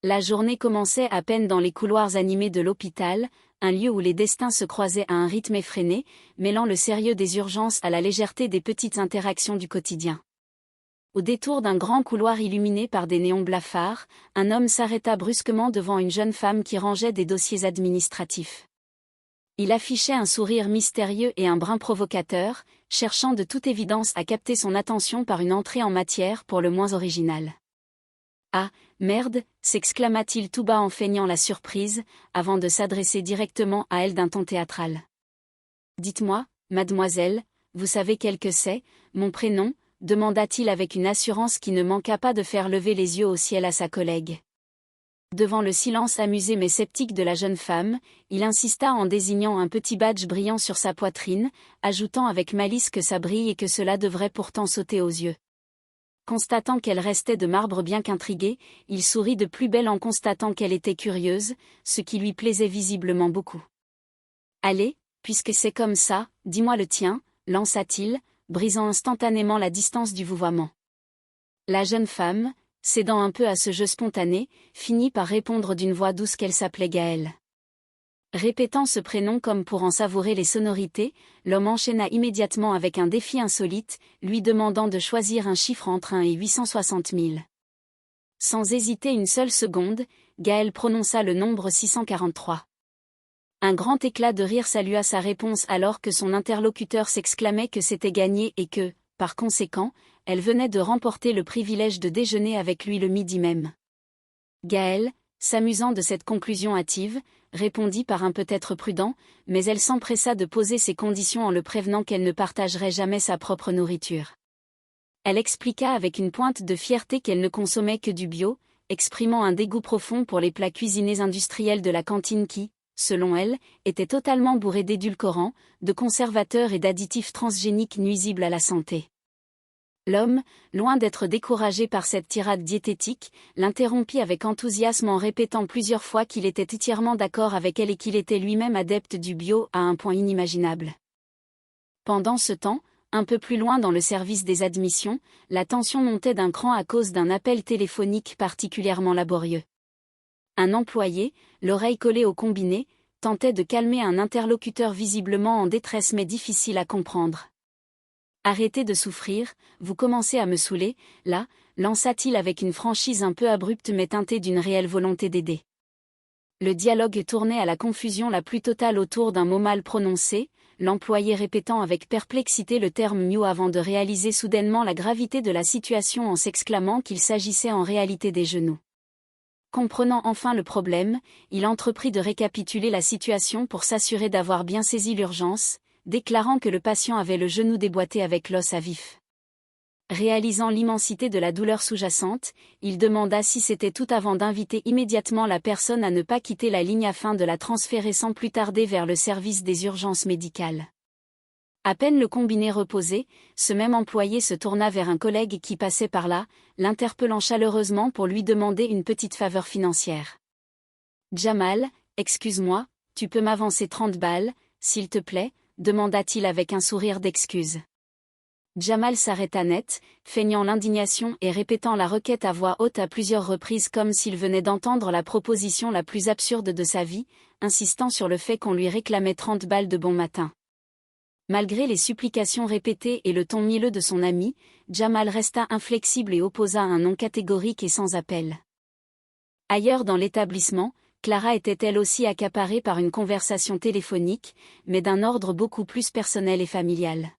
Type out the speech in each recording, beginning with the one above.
La journée commençait à peine dans les couloirs animés de l'hôpital, un lieu où les destins se croisaient à un rythme effréné, mêlant le sérieux des urgences à la légèreté des petites interactions du quotidien. Au détour d'un grand couloir illuminé par des néons blafards, un homme s'arrêta brusquement devant une jeune femme qui rangeait des dossiers administratifs. Il affichait un sourire mystérieux et un brin provocateur, cherchant de toute évidence à capter son attention par une entrée en matière pour le moins originale. « Ah, merde !» s'exclama-t-il tout bas en feignant la surprise, avant de s'adresser directement à elle d'un ton théâtral. « Dites-moi, mademoiselle, vous savez quel que c'est, mon prénom ?» demanda-t-il avec une assurance qui ne manqua pas de faire lever les yeux au ciel à sa collègue. Devant le silence amusé mais sceptique de la jeune femme, il insista en désignant un petit badge brillant sur sa poitrine, ajoutant avec malice que ça brille et que cela devrait pourtant sauter aux yeux. Constatant qu'elle restait de marbre bien qu'intriguée, il sourit de plus belle en constatant qu'elle était curieuse, ce qui lui plaisait visiblement beaucoup. « Allez, puisque c'est comme ça, dis-moi le tien », lança-t-il, brisant instantanément la distance du vouvoiement. La jeune femme, cédant un peu à ce jeu spontané, finit par répondre d'une voix douce qu'elle s'appelait Gaëlle. Répétant ce prénom comme pour en savourer les sonorités, l'homme enchaîna immédiatement avec un défi insolite, lui demandant de choisir un chiffre entre 1 et 860 000. Sans hésiter une seule seconde, Gaëlle prononça le nombre 643. Un grand éclat de rire salua sa réponse alors que son interlocuteur s'exclamait que c'était gagné et que, par conséquent, elle venait de remporter le privilège de déjeuner avec lui le midi même. Gaëlle, s'amusant de cette conclusion hâtive, répondit par un peut-être prudent, mais elle s'empressa de poser ses conditions en le prévenant qu'elle ne partagerait jamais sa propre nourriture. Elle expliqua avec une pointe de fierté qu'elle ne consommait que du bio, exprimant un dégoût profond pour les plats cuisinés industriels de la cantine qui, selon elle, étaient totalement bourrés d'édulcorants, de conservateurs et d'additifs transgéniques nuisibles à la santé. L'homme, loin d'être découragé par cette tirade diététique, l'interrompit avec enthousiasme en répétant plusieurs fois qu'il était entièrement d'accord avec elle et qu'il était lui-même adepte du bio à un point inimaginable. Pendant ce temps, un peu plus loin dans le service des admissions, la tension montait d'un cran à cause d'un appel téléphonique particulièrement laborieux. Un employé, l'oreille collée au combiné, tentait de calmer un interlocuteur visiblement en détresse mais difficile à comprendre. « Arrêtez de souffrir, vous commencez à me saouler, là », lança-t-il avec une franchise un peu abrupte mais teintée d'une réelle volonté d'aider. Le dialogue tournait à la confusion la plus totale autour d'un mot mal prononcé, l'employé répétant avec perplexité le terme « mieux » avant de réaliser soudainement la gravité de la situation en s'exclamant qu'il s'agissait en réalité des genoux. Comprenant enfin le problème, il entreprit de récapituler la situation pour s'assurer d'avoir bien saisi l'urgence, déclarant que le patient avait le genou déboîté avec l'os à vif. Réalisant l'immensité de la douleur sous-jacente, il demanda si c'était tout avant d'inviter immédiatement la personne à ne pas quitter la ligne afin de la transférer sans plus tarder vers le service des urgences médicales. À peine le combiné reposé, ce même employé se tourna vers un collègue qui passait par là, l'interpellant chaleureusement pour lui demander une petite faveur financière. « Jamal, excuse-moi, tu peux m'avancer 30 balles, s'il te plaît ?» demanda-t-il avec un sourire d'excuse. Jamal s'arrêta net, feignant l'indignation et répétant la requête à voix haute à plusieurs reprises comme s'il venait d'entendre la proposition la plus absurde de sa vie, insistant sur le fait qu'on lui réclamait 30 balles de bon matin. Malgré les supplications répétées et le ton mielleux de son ami, Jamal resta inflexible et opposa un non catégorique et sans appel. Ailleurs dans l'établissement, Clara était elle aussi accaparée par une conversation téléphonique, mais d'un ordre beaucoup plus personnel et familial.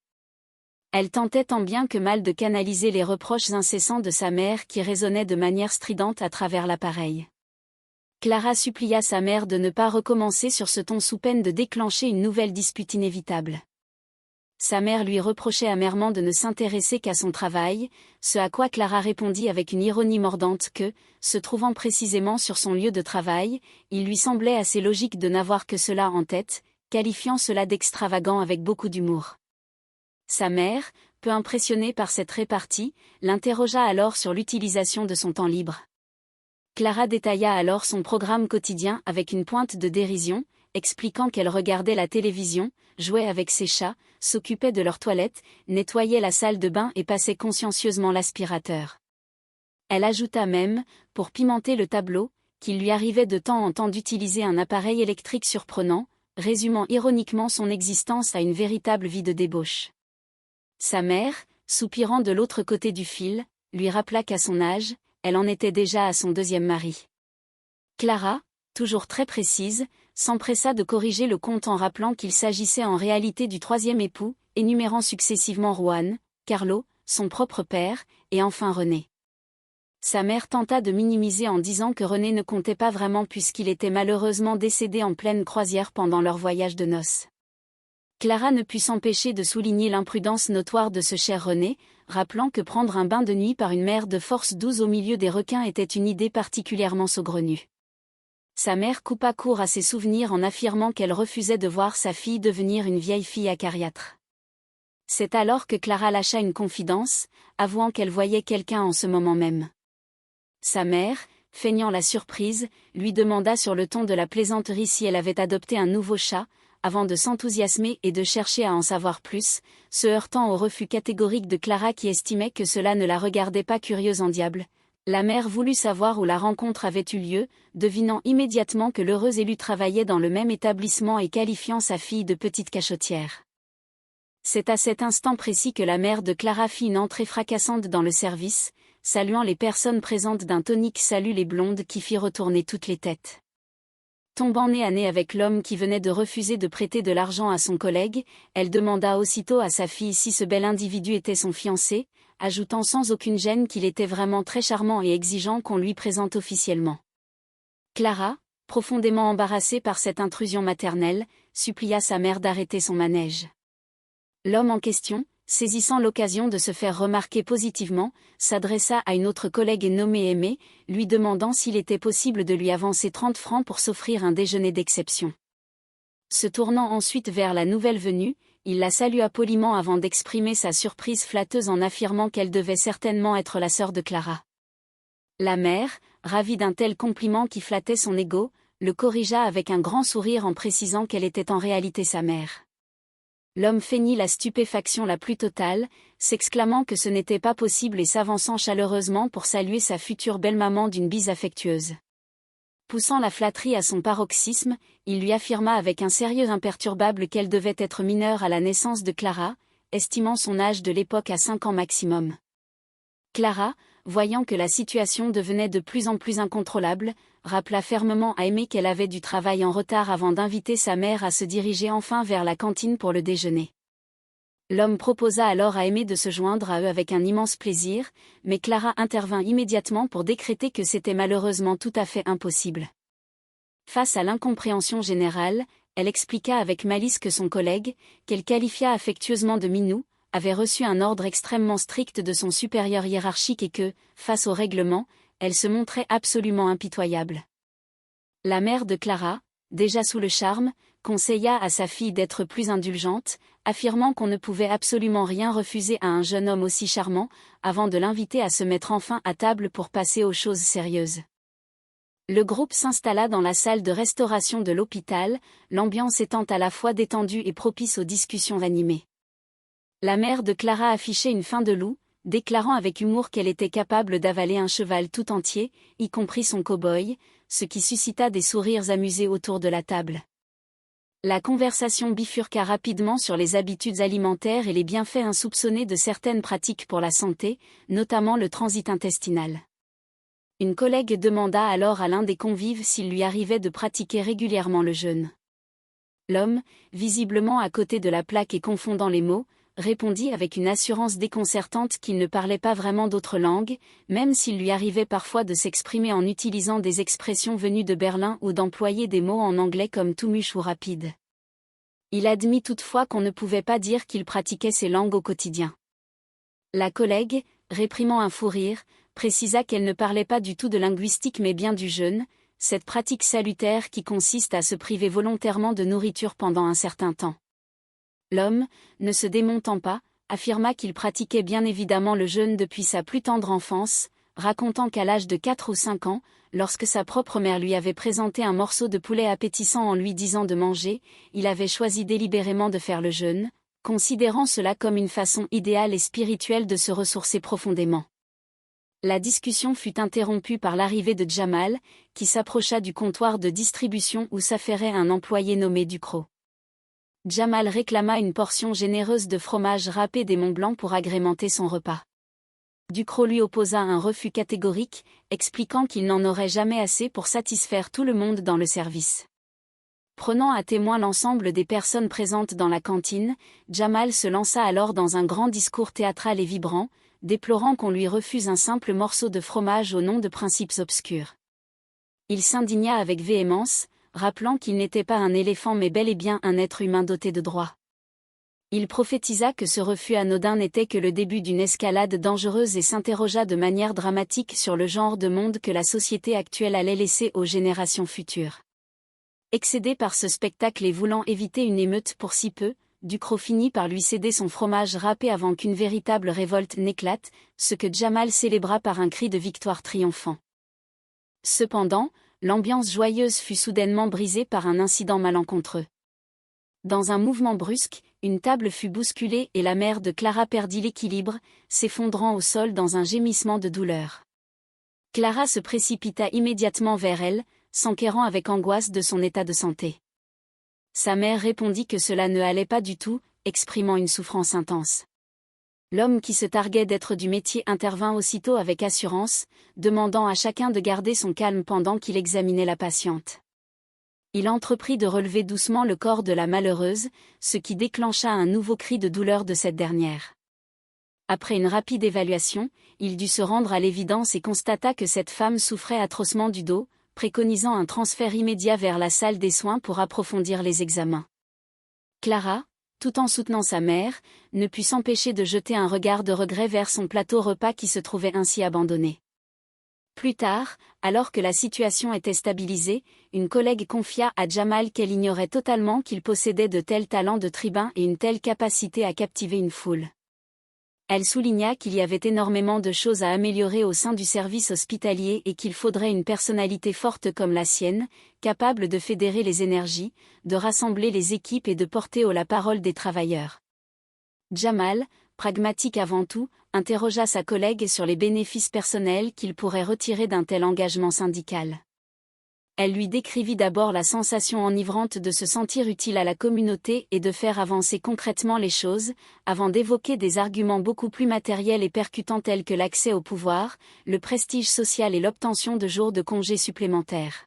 Elle tentait tant bien que mal de canaliser les reproches incessants de sa mère qui résonnaient de manière stridente à travers l'appareil. Clara supplia sa mère de ne pas recommencer sur ce ton sous peine de déclencher une nouvelle dispute inévitable. Sa mère lui reprochait amèrement de ne s'intéresser qu'à son travail, ce à quoi Clara répondit avec une ironie mordante que, se trouvant précisément sur son lieu de travail, il lui semblait assez logique de n'avoir que cela en tête, qualifiant cela d'extravagant avec beaucoup d'humour. Sa mère, peu impressionnée par cette répartie, l'interrogea alors sur l'utilisation de son temps libre. Clara détailla alors son programme quotidien avec une pointe de dérision, expliquant qu'elle regardait la télévision, jouait avec ses chats, s'occupait de leur toilette, nettoyait la salle de bain et passait consciencieusement l'aspirateur. Elle ajouta même, pour pimenter le tableau, qu'il lui arrivait de temps en temps d'utiliser un appareil électrique surprenant, résumant ironiquement son existence à une véritable vie de débauche. Sa mère, soupirant de l'autre côté du fil, lui rappela qu'à son âge, elle en était déjà à son deuxième mari. Clara, toujours très précise, s'empressa de corriger le compte en rappelant qu'il s'agissait en réalité du troisième époux, énumérant successivement Juan, Carlo, son propre père, et enfin René. Sa mère tenta de minimiser en disant que René ne comptait pas vraiment puisqu'il était malheureusement décédé en pleine croisière pendant leur voyage de noces. Clara ne put s'empêcher de souligner l'imprudence notoire de ce cher René, rappelant que prendre un bain de nuit par une mer de force 12 au milieu des requins était une idée particulièrement saugrenue. Sa mère coupa court à ses souvenirs en affirmant qu'elle refusait de voir sa fille devenir une vieille fille acariâtre. C'est alors que Clara lâcha une confidence, avouant qu'elle voyait quelqu'un en ce moment même. Sa mère, feignant la surprise, lui demanda sur le ton de la plaisanterie si elle avait adopté un nouveau chat, avant de s'enthousiasmer et de chercher à en savoir plus, se heurtant au refus catégorique de Clara qui estimait que cela ne la regardait pas curieuse en diable. La mère voulut savoir où la rencontre avait eu lieu, devinant immédiatement que l'heureux élu travaillait dans le même établissement et qualifiant sa fille de petite cachotière. C'est à cet instant précis que la mère de Clara fit une entrée fracassante dans le service, saluant les personnes présentes d'un tonique salut les blondes qui fit retourner toutes les têtes. Tombant nez à nez avec l'homme qui venait de refuser de prêter de l'argent à son collègue, elle demanda aussitôt à sa fille si ce bel individu était son fiancé, ajoutant sans aucune gêne qu'il était vraiment très charmant et exigeant qu'on lui présente officiellement. Clara, profondément embarrassée par cette intrusion maternelle, supplia sa mère d'arrêter son manège. L'homme en question, saisissant l'occasion de se faire remarquer positivement, s'adressa à une autre collègue nommée Aimée, lui demandant s'il était possible de lui avancer 30 francs pour s'offrir un déjeuner d'exception. Se tournant ensuite vers la nouvelle venue, il la salua poliment avant d'exprimer sa surprise flatteuse en affirmant qu'elle devait certainement être la sœur de Clara. La mère, ravie d'un tel compliment qui flattait son ego, le corrigea avec un grand sourire en précisant qu'elle était en réalité sa mère. L'homme feignit la stupéfaction la plus totale, s'exclamant que ce n'était pas possible et s'avançant chaleureusement pour saluer sa future belle-maman d'une bise affectueuse. Poussant la flatterie à son paroxysme, il lui affirma avec un sérieux imperturbable qu'elle devait être mineure à la naissance de Clara, estimant son âge de l'époque à 5 ans maximum. Clara, voyant que la situation devenait de plus en plus incontrôlable, rappela fermement à Aimée qu'elle avait du travail en retard avant d'inviter sa mère à se diriger enfin vers la cantine pour le déjeuner. L'homme proposa alors à Aimée de se joindre à eux avec un immense plaisir, mais Clara intervint immédiatement pour décréter que c'était malheureusement tout à fait impossible. Face à l'incompréhension générale, elle expliqua avec malice que son collègue, qu'elle qualifia affectueusement de minou, avait reçu un ordre extrêmement strict de son supérieur hiérarchique et que, face au règlement, elle se montrait absolument impitoyable. La mère de Clara, déjà sous le charme, conseilla à sa fille d'être plus indulgente, affirmant qu'on ne pouvait absolument rien refuser à un jeune homme aussi charmant, avant de l'inviter à se mettre enfin à table pour passer aux choses sérieuses. Le groupe s'installa dans la salle de restauration de l'hôpital, l'ambiance étant à la fois détendue et propice aux discussions animées. La mère de Clara affichait une faim de loup, déclarant avec humour qu'elle était capable d'avaler un cheval tout entier, y compris son cow-boy, ce qui suscita des sourires amusés autour de la table. La conversation bifurqua rapidement sur les habitudes alimentaires et les bienfaits insoupçonnés de certaines pratiques pour la santé, notamment le transit intestinal. Une collègue demanda alors à l'un des convives s'il lui arrivait de pratiquer régulièrement le jeûne. L'homme, visiblement à côté de la plaque et confondant les mots, répondit avec une assurance déconcertante qu'il ne parlait pas vraiment d'autre langue, même s'il lui arrivait parfois de s'exprimer en utilisant des expressions venues de Berlin ou d'employer des mots en anglais comme tout-muche ou rapide. Il admit toutefois qu'on ne pouvait pas dire qu'il pratiquait ces langues au quotidien. La collègue, réprimant un fou rire, précisa qu'elle ne parlait pas du tout de linguistique mais bien du jeûne, cette pratique salutaire qui consiste à se priver volontairement de nourriture pendant un certain temps. L'homme, ne se démontant pas, affirma qu'il pratiquait bien évidemment le jeûne depuis sa plus tendre enfance, racontant qu'à l'âge de 4 ou 5 ans, lorsque sa propre mère lui avait présenté un morceau de poulet appétissant en lui disant de manger, il avait choisi délibérément de faire le jeûne, considérant cela comme une façon idéale et spirituelle de se ressourcer profondément. La discussion fut interrompue par l'arrivée de Jamal, qui s'approcha du comptoir de distribution où s'affairait un employé nommé Ducrot. Jamal réclama une portion généreuse de fromage râpé des Monts Blancs pour agrémenter son repas. Ducrot lui opposa un refus catégorique, expliquant qu'il n'en aurait jamais assez pour satisfaire tout le monde dans le service. Prenant à témoin l'ensemble des personnes présentes dans la cantine, Jamal se lança alors dans un grand discours théâtral et vibrant, déplorant qu'on lui refuse un simple morceau de fromage au nom de principes obscurs. Il s'indigna avec véhémence, rappelant qu'il n'était pas un éléphant mais bel et bien un être humain doté de droits. Il prophétisa que ce refus anodin n'était que le début d'une escalade dangereuse et s'interrogea de manière dramatique sur le genre de monde que la société actuelle allait laisser aux générations futures. Excédé par ce spectacle et voulant éviter une émeute pour si peu, Ducrot finit par lui céder son fromage râpé avant qu'une véritable révolte n'éclate, ce que Jamal célébra par un cri de victoire triomphant. Cependant, l'ambiance joyeuse fut soudainement brisée par un incident malencontreux. Dans un mouvement brusque, une table fut bousculée et la mère de Clara perdit l'équilibre, s'effondrant au sol dans un gémissement de douleur. Clara se précipita immédiatement vers elle, s'enquérant avec angoisse de son état de santé. Sa mère répondit que cela ne allait pas du tout, exprimant une souffrance intense. L'homme qui se targuait d'être du métier intervint aussitôt avec assurance, demandant à chacun de garder son calme pendant qu'il examinait la patiente. Il entreprit de relever doucement le corps de la malheureuse, ce qui déclencha un nouveau cri de douleur de cette dernière. Après une rapide évaluation, il dut se rendre à l'évidence et constata que cette femme souffrait atrocement du dos, préconisant un transfert immédiat vers la salle des soins pour approfondir les examens. Clara, tout en soutenant sa mère, ne put s'empêcher de jeter un regard de regret vers son plateau repas qui se trouvait ainsi abandonné. Plus tard, alors que la situation était stabilisée, une collègue confia à Jamal qu'elle ignorait totalement qu'il possédait de tels talents de tribun et une telle capacité à captiver une foule. Elle souligna qu'il y avait énormément de choses à améliorer au sein du service hospitalier et qu'il faudrait une personnalité forte comme la sienne, capable de fédérer les énergies, de rassembler les équipes et de porter haut la parole des travailleurs. Jamal, pragmatique avant tout, interrogea sa collègue sur les bénéfices personnels qu'il pourrait retirer d'un tel engagement syndical. Elle lui décrivit d'abord la sensation enivrante de se sentir utile à la communauté et de faire avancer concrètement les choses, avant d'évoquer des arguments beaucoup plus matériels et percutants tels que l'accès au pouvoir, le prestige social et l'obtention de jours de congés supplémentaires.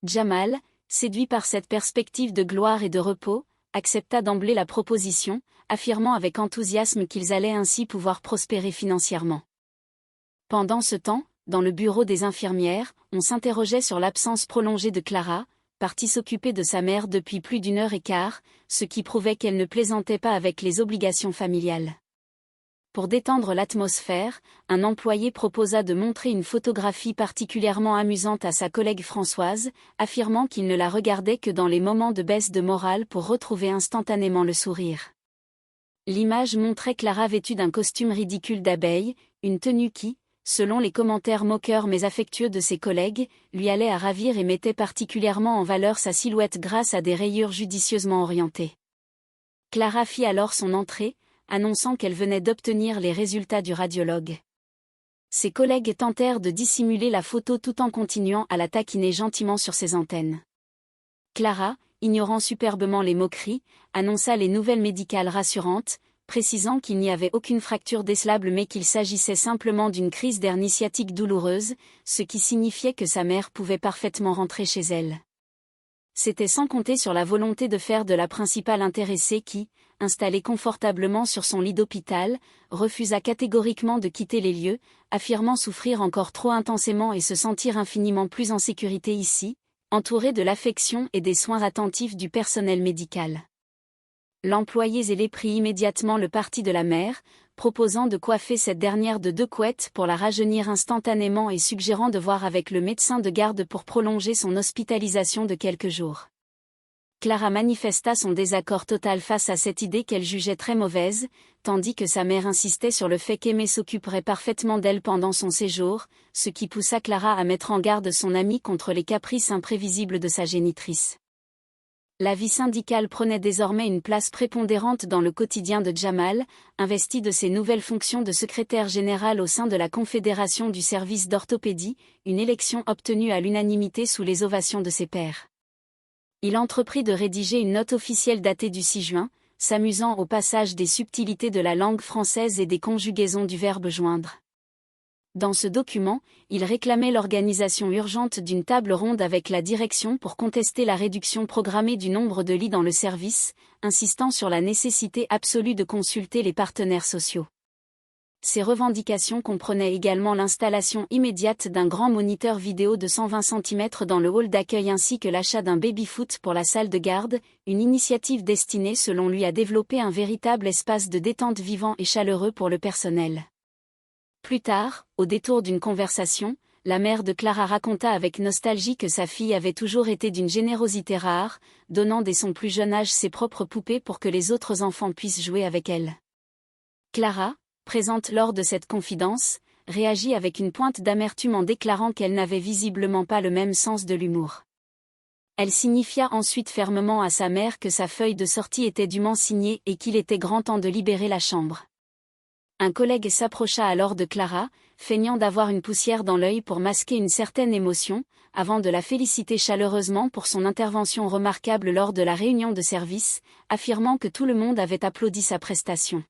Jamal, séduit par cette perspective de gloire et de repos, accepta d'emblée la proposition, affirmant avec enthousiasme qu'ils allaient ainsi pouvoir prospérer financièrement. Pendant ce temps, dans le bureau des infirmières, on s'interrogeait sur l'absence prolongée de Clara, partie s'occuper de sa mère depuis plus d'1 heure et quart, ce qui prouvait qu'elle ne plaisantait pas avec les obligations familiales. Pour détendre l'atmosphère, un employé proposa de montrer une photographie particulièrement amusante à sa collègue Françoise, affirmant qu'il ne la regardait que dans les moments de baisse de morale pour retrouver instantanément le sourire. L'image montrait Clara vêtue d'un costume ridicule d'abeille, une tenue qui, selon les commentaires moqueurs mais affectueux de ses collègues, lui allait à ravir et mettait particulièrement en valeur sa silhouette grâce à des rayures judicieusement orientées. Clara fit alors son entrée, annonçant qu'elle venait d'obtenir les résultats du radiologue. Ses collègues tentèrent de dissimuler la photo tout en continuant à la taquiner gentiment sur ses antennes. Clara, ignorant superbement les moqueries, annonça les nouvelles médicales rassurantes, précisant qu'il n'y avait aucune fracture décelable mais qu'il s'agissait simplement d'une crise d'hernie sciatique douloureuse, ce qui signifiait que sa mère pouvait parfaitement rentrer chez elle. C'était sans compter sur la volonté de faire de la principale intéressée qui, installée confortablement sur son lit d'hôpital, refusa catégoriquement de quitter les lieux, affirmant souffrir encore trop intensément et se sentir infiniment plus en sécurité ici, entourée de l'affection et des soins attentifs du personnel médical. L'employé zélé prit immédiatement le parti de la mère, proposant de coiffer cette dernière de 2 couettes pour la rajeunir instantanément et suggérant de voir avec le médecin de garde pour prolonger son hospitalisation de quelques jours. Clara manifesta son désaccord total face à cette idée qu'elle jugeait très mauvaise, tandis que sa mère insistait sur le fait qu'Aimée s'occuperait parfaitement d'elle pendant son séjour, ce qui poussa Clara à mettre en garde son amie contre les caprices imprévisibles de sa génitrice. La vie syndicale prenait désormais une place prépondérante dans le quotidien de Jamal, investi de ses nouvelles fonctions de secrétaire général au sein de la Confédération du service d'orthopédie, une élection obtenue à l'unanimité sous les ovations de ses pairs. Il entreprit de rédiger une note officielle datée du 6 juin, s'amusant au passage des subtilités de la langue française et des conjugaisons du verbe joindre. Dans ce document, il réclamait l'organisation urgente d'une table ronde avec la direction pour contester la réduction programmée du nombre de lits dans le service, insistant sur la nécessité absolue de consulter les partenaires sociaux. Ces revendications comprenaient également l'installation immédiate d'un grand moniteur vidéo de 120 cm dans le hall d'accueil ainsi que l'achat d'un baby-foot pour la salle de garde, une initiative destinée selon lui à développer un véritable espace de détente vivant et chaleureux pour le personnel. Plus tard, au détour d'une conversation, la mère de Clara raconta avec nostalgie que sa fille avait toujours été d'une générosité rare, donnant dès son plus jeune âge ses propres poupées pour que les autres enfants puissent jouer avec elle. Clara, présente lors de cette confidence, réagit avec une pointe d'amertume en déclarant qu'elle n'avait visiblement pas le même sens de l'humour. Elle signifia ensuite fermement à sa mère que sa feuille de sortie était dûment signée et qu'il était grand temps de libérer la chambre. Un collègue s'approcha alors de Clara, feignant d'avoir une poussière dans l'œil pour masquer une certaine émotion, avant de la féliciter chaleureusement pour son intervention remarquable lors de la réunion de service, affirmant que tout le monde avait applaudi sa prestation.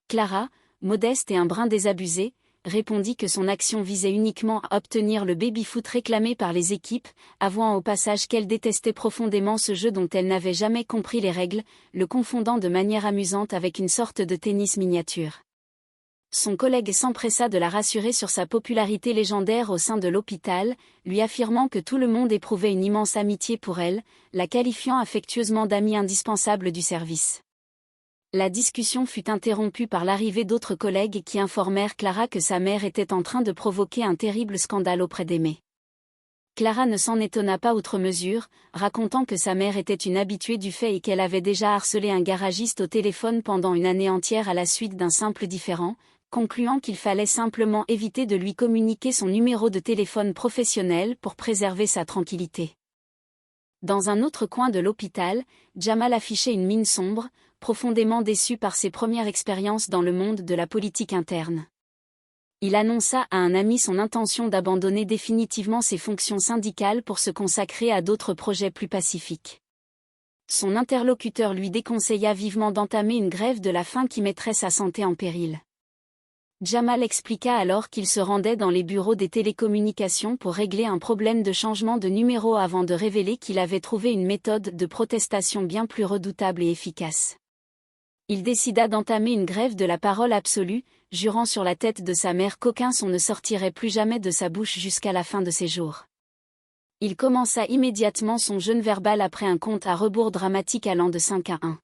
Clara, modeste et un brin désabusée, répondit que son action visait uniquement à obtenir le baby-foot réclamé par les équipes, avouant au passage qu'elle détestait profondément ce jeu dont elle n'avait jamais compris les règles, le confondant de manière amusante avec une sorte de tennis miniature. Son collègue s'empressa de la rassurer sur sa popularité légendaire au sein de l'hôpital, lui affirmant que tout le monde éprouvait une immense amitié pour elle, la qualifiant affectueusement d'amie indispensable du service. La discussion fut interrompue par l'arrivée d'autres collègues qui informèrent Clara que sa mère était en train de provoquer un terrible scandale auprès d'Aimé. Clara ne s'en étonna pas outre mesure, racontant que sa mère était une habituée du fait et qu'elle avait déjà harcelé un garagiste au téléphone pendant une année entière à la suite d'un simple différend, concluant qu'il fallait simplement éviter de lui communiquer son numéro de téléphone professionnel pour préserver sa tranquillité. Dans un autre coin de l'hôpital, Jamal affichait une mine sombre, profondément déçu par ses premières expériences dans le monde de la politique interne. Il annonça à un ami son intention d'abandonner définitivement ses fonctions syndicales pour se consacrer à d'autres projets plus pacifiques. Son interlocuteur lui déconseilla vivement d'entamer une grève de la faim qui mettrait sa santé en péril. Jamal expliqua alors qu'il se rendait dans les bureaux des télécommunications pour régler un problème de changement de numéro avant de révéler qu'il avait trouvé une méthode de protestation bien plus redoutable et efficace. Il décida d'entamer une grève de la parole absolue, jurant sur la tête de sa mère qu'aucun son ne sortirait plus jamais de sa bouche jusqu'à la fin de ses jours. Il commença immédiatement son jeûne verbal après un compte à rebours dramatique allant de 5 à 1.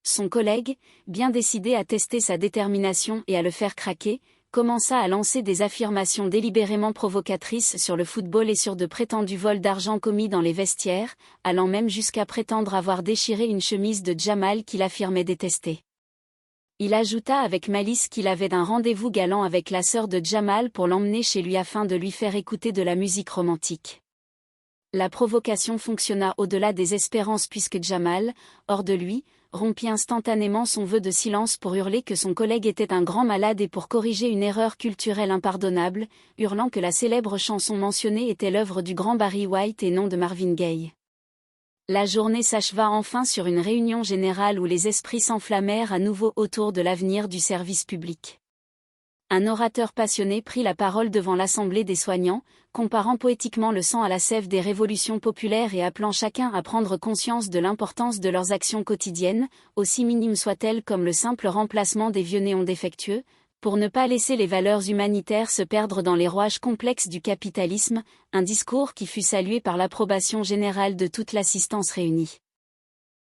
Son collègue, bien décidé à tester sa détermination et à le faire craquer, commença à lancer des affirmations délibérément provocatrices sur le football et sur de prétendus vols d'argent commis dans les vestiaires, allant même jusqu'à prétendre avoir déchiré une chemise de Jamal qu'il affirmait détester. Il ajouta avec malice qu'il avait un rendez-vous galant avec la sœur de Jamal pour l'emmener chez lui afin de lui faire écouter de la musique romantique. La provocation fonctionna au-delà des espérances puisque Jamal, hors de lui, rompit instantanément son vœu de silence pour hurler que son collègue était un grand malade et pour corriger une erreur culturelle impardonnable, hurlant que la célèbre chanson mentionnée était l'œuvre du grand Barry White et non de Marvin Gaye. La journée s'acheva enfin sur une réunion générale où les esprits s'enflammèrent à nouveau autour de l'avenir du service public. Un orateur passionné prit la parole devant l'assemblée des soignants, comparant poétiquement le sang à la sève des révolutions populaires et appelant chacun à prendre conscience de l'importance de leurs actions quotidiennes, aussi minimes soient-elles comme le simple remplacement des vieux néons défectueux, pour ne pas laisser les valeurs humanitaires se perdre dans les rouages complexes du capitalisme, un discours qui fut salué par l'approbation générale de toute l'assistance réunie.